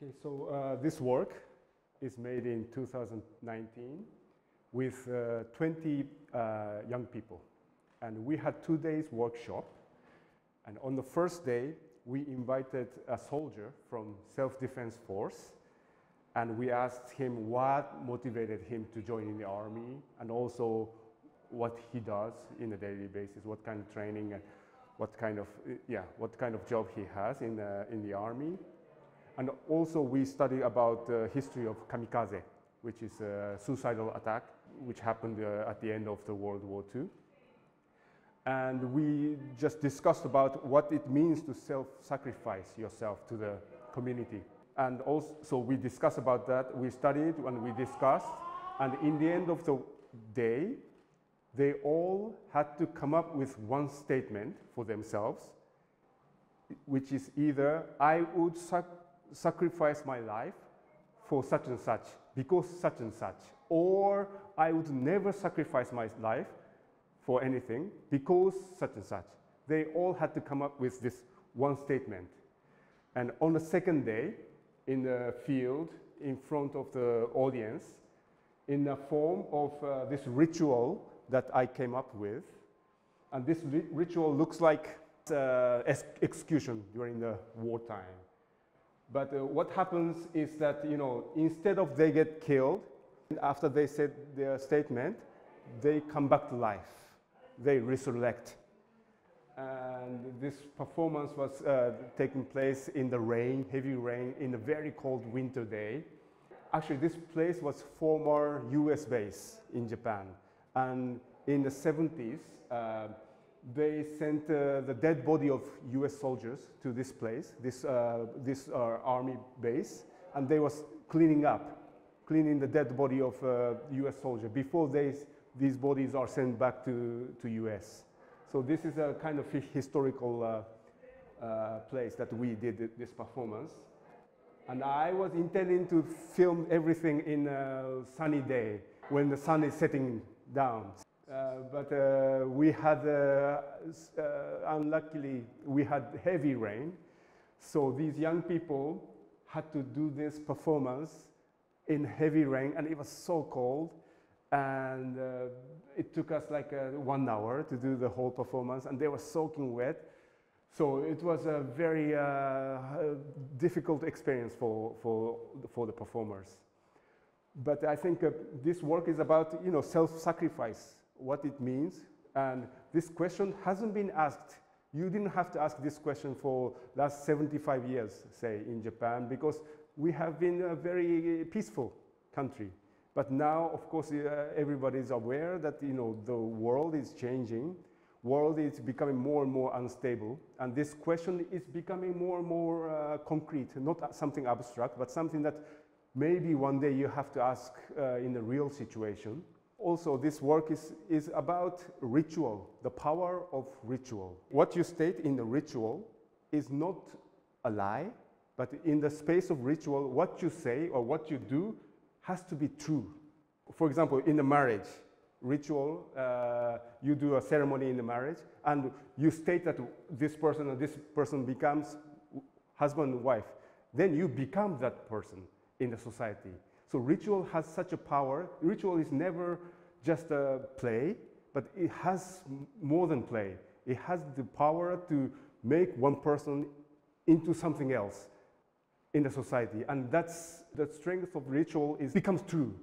Okay, so this work is made in 2019 with 20 young people. And we had 2 days workshop. And on the first day, we invited a soldier from self-defense force. And we asked him what motivated him to join in the army, and also what he does in a daily basis, what kind of training and what kind of job he has in the army. And also we study about the history of kamikaze, which is a suicidal attack, which happened at the end of the World War II. And we just discussed about what it means to self-sacrifice yourself to the community. And also we discussed about that, we studied and we discussed, and in the end of the day, they all had to come up with one statement for themselves, which is either, I would sacrifice my life for such and such, because such and such, or I would never sacrifice my life for anything, because such and such. They all had to come up with this one statement. And on the second day, in the field, in front of the audience, in the form of this ritual that I came up with. And this ritual looks like execution during the wartime. But what happens is that, you know, instead of they get killed, after they said their statement, they come back to life. They resurrect. And this performance was taking place in the rain, heavy rain, in a very cold winter day. Actually, this place was former US base in Japan. And in the 70s, they sent the dead body of US soldiers to this place, this army base, and they was cleaning the dead body of US soldier before these bodies are sent back to US. So this is a kind of historical place that we did this performance. And I was intending to film everything in a sunny day when the sun is setting down. But we had, unluckily, we had heavy rain. So these young people had to do this performance in heavy rain, and it was so cold. And it took us like 1 hour to do the whole performance, and they were soaking wet. So it was a very difficult experience for the performers. But I think this work is about, you know, self-sacrifice, what it means. And this question hasn't been asked. You didn't have to ask this question for last 75 years, say, in Japan, because we have been a very peaceful country. But now, of course, everybody is aware that, you know, the world is changing. World is becoming more and more unstable. And this question is becoming more and more concrete, not something abstract, but something that maybe one day you have to ask in a real situation. Also, this work is about ritual, the power of ritual. What you state in the ritual is not a lie, but in the space of ritual, what you say or what you do has to be true. For example, in the marriage ritual, you do a ceremony in the marriage, and you state that this person and this person becomes husband and wife. Then you become that person in the society. So ritual has such a power. Ritual is never just a play, but it has more than play. It has the power to make one person into something else in the society, and that's the strength of ritual becomes true.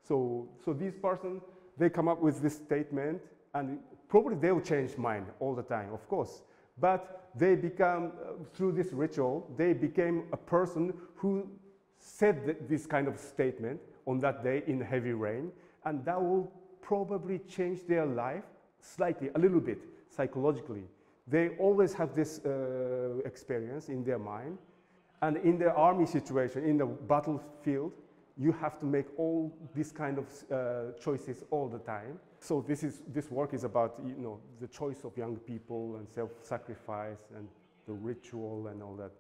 So these persons, they come up with this statement, and probably they will change mind all the time, of course. But they become, through this ritual, they became a person who said this kind of statement on that day in heavy rain, and that will probably change their life slightly, a little bit, psychologically. They always have this experience in their mind. And in the army situation, in the battlefield, you have to make all these kind of choices all the time. So this work is about, you know, the choice of young people and self-sacrifice and the ritual and all that.